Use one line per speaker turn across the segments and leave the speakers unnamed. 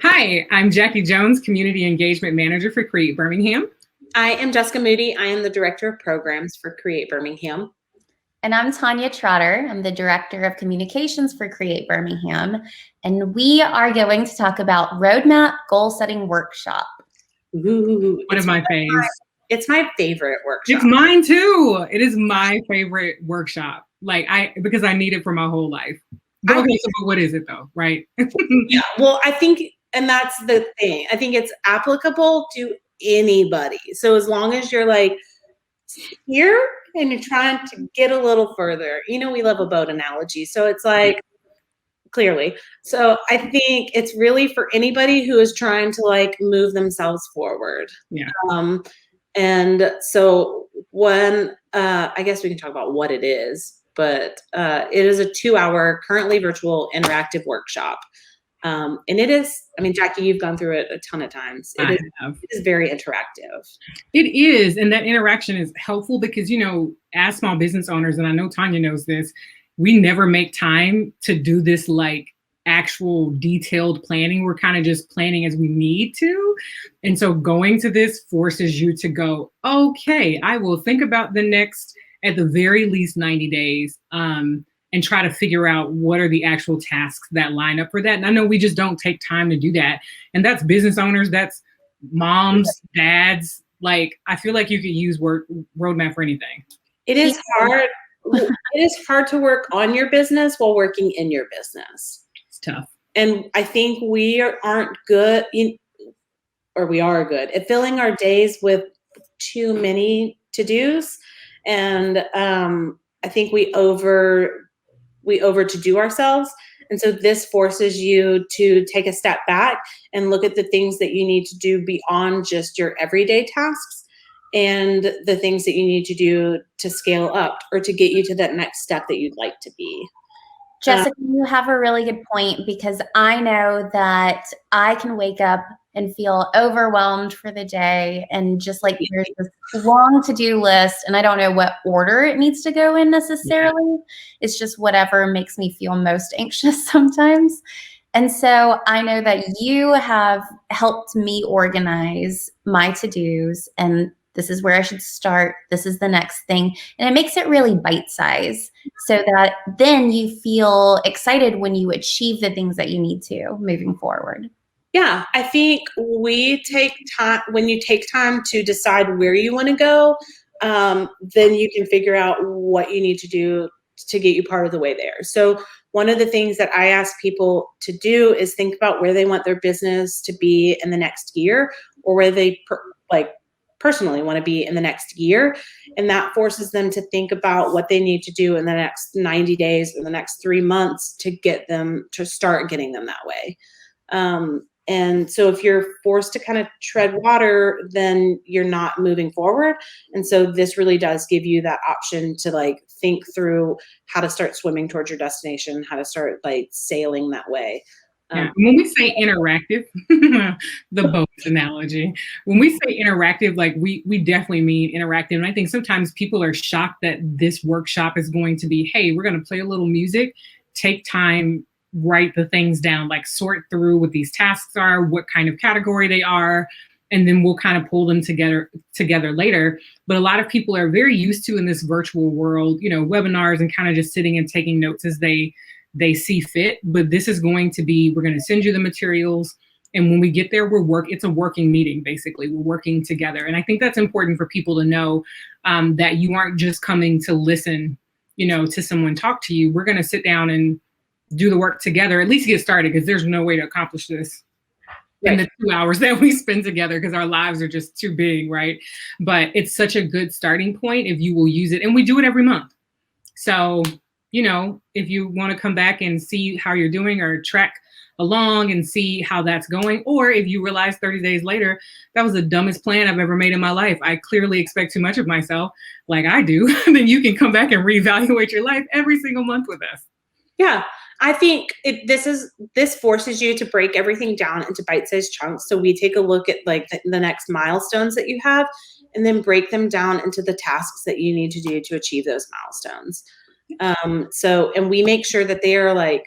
Hi, I'm Jackie Jones, Community Engagement Manager for Create Birmingham.
I am Jessica Moody. I am the Director of Programs for Create Birmingham.
And I'm Tanya Trotter. I'm the Director of Communications for Create Birmingham. And we are going to talk about Roadmap Goal Setting Workshop.
Ooh,
One of my faves.
It's my favorite workshop.
It's mine too. It is my favorite workshop. Because I need it for my whole life. But what is it though, right?
Yeah, well, I think, and that's the thing. I think it's applicable to anybody. So as long as you're like here and you're trying to get a little further, we love a boat analogy. So it's like, clearly. So I think it's really for anybody who is trying to move themselves forward.
Yeah.
And so when, I guess we can talk about what it is, but it is a 2-hour, currently virtual interactive workshop. And it is, Jackie, you've gone through it a ton of times. It is very interactive.
It is. And that interaction is helpful because, as small business owners, and I know Tanya knows this, we never make time to do this actual detailed planning. We're kind of just planning as we need to. And so going to this forces you to go, okay, I will think about the next, at the very least 90 days, and try to figure out what are the actual tasks that line up for that. And I know we just don't take time to do that. And that's business owners, that's moms, dads. I feel like you could use Roadmap for anything.
It is hard. It is hard to work on your business while working in your business.
Tough.
And I think we aren't good, or we are good at filling our days with too many to-dos. And I think we over to do ourselves. And so this forces you to take a step back and look at the things that you need to do beyond just your everyday tasks and the things that you need to do to scale up or to get you to that next step that you'd like to be.
Jessica, you have a really good point because I know that I can wake up and feel overwhelmed for the day and just there's this long to-do list and I don't know what order it needs to go in necessarily. Yeah. It's just whatever makes me feel most anxious sometimes. And so I know that you have helped me organize my to-dos and this is where I should start. This is the next thing. And it makes it really bite-sized so that then you feel excited when you achieve the things that you need to moving forward.
Yeah, I think we take time, when you take time to decide where you want to go, then you can figure out what you need to do to get you part of the way there. So one of the things that I ask people to do is think about where they want their business to be in the next year or where they personally want to be in the next year. And that forces them to think about what they need to do in the next 90 days or the next 3 months to get them to start getting them that way. And so if you're forced to kind of tread water, then you're not moving forward. And so this really does give you that option to think through how to start swimming towards your destination, how to start sailing that way.
Yeah. When we say interactive, the boat analogy, when we say interactive, we definitely mean interactive. And I think sometimes people are shocked that this workshop is going to be, hey, we're going to play a little music, take time, write the things down, sort through what these tasks are, what kind of category they are, and then we'll kind of pull them together later. But a lot of people are very used to in this virtual world, webinars and kind of just sitting and taking notes as they see fit. But this is going to be, we're going to send you the materials. And when we get there, it's a working meeting, basically. We're working together. And I think that's important for people to know that you aren't just coming to listen, to someone talk to you. We're going to sit down and do the work together, at least get started, because there's no way to accomplish this in the 2 hours that we spend together because our lives are just too big, right? But it's such a good starting point if you will use it. And we do it every month. So, if you want to come back and see how you're doing or track along and see how that's going, or if you realize 30 days later, that was the dumbest plan I've ever made in my life, I clearly expect too much of myself like I do, then you can come back and reevaluate your life every single month with us.
Yeah. I think this forces you to break everything down into bite-sized chunks. So we take a look at the next milestones that you have and then break them down into the tasks that you need to do to achieve those milestones. And we make sure that they are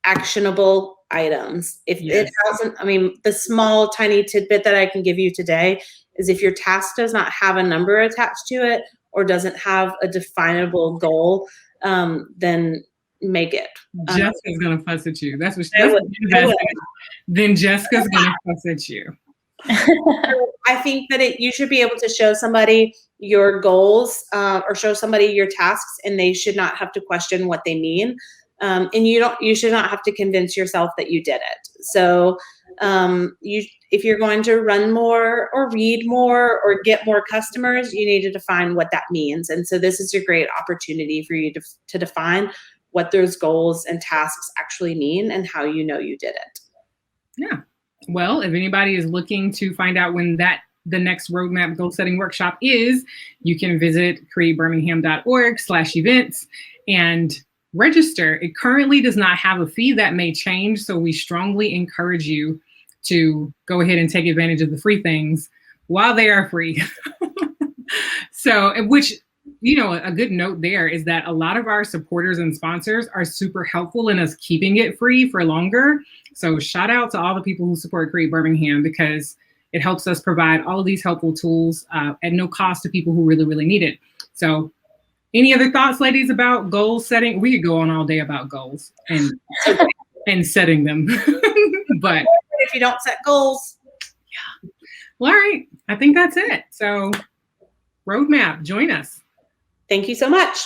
actionable items. If
Yes.
it hasn't, I mean, the small, tiny tidbit that I can give you today is if your task does not have a number attached to it or doesn't have a definable goal, then make it.
Jessica's gonna fuss at you. That's what
I would.
then Jessica's gonna fuss at you.
I think that you should be able to show somebody your goals or show somebody your tasks, and they should not have to question what they mean. And you should not have to convince yourself that you did it. So if you're going to run more or read more or get more customers, you need to define what that means. And so this is a great opportunity for you to define what those goals and tasks actually mean and how you know you did it.
Yeah. Well, if anybody is looking to find out when the next roadmap goal setting workshop is, you can visit createbirmingham.org/events and register. It currently does not have a fee. That may change. So we strongly encourage you to go ahead and take advantage of the free things while they are free. So, which, a good note there is that a lot of our supporters and sponsors are super helpful in us keeping it free for longer. So shout out to all the people who support Create Birmingham, because it helps us provide all of these helpful tools at no cost to people who really, really need it. So any other thoughts, ladies, about goal setting? We could go on all day about goals and setting them. But
if you don't set goals.
Yeah. Well, all right. I think that's it. So roadmap, join us.
Thank you so much.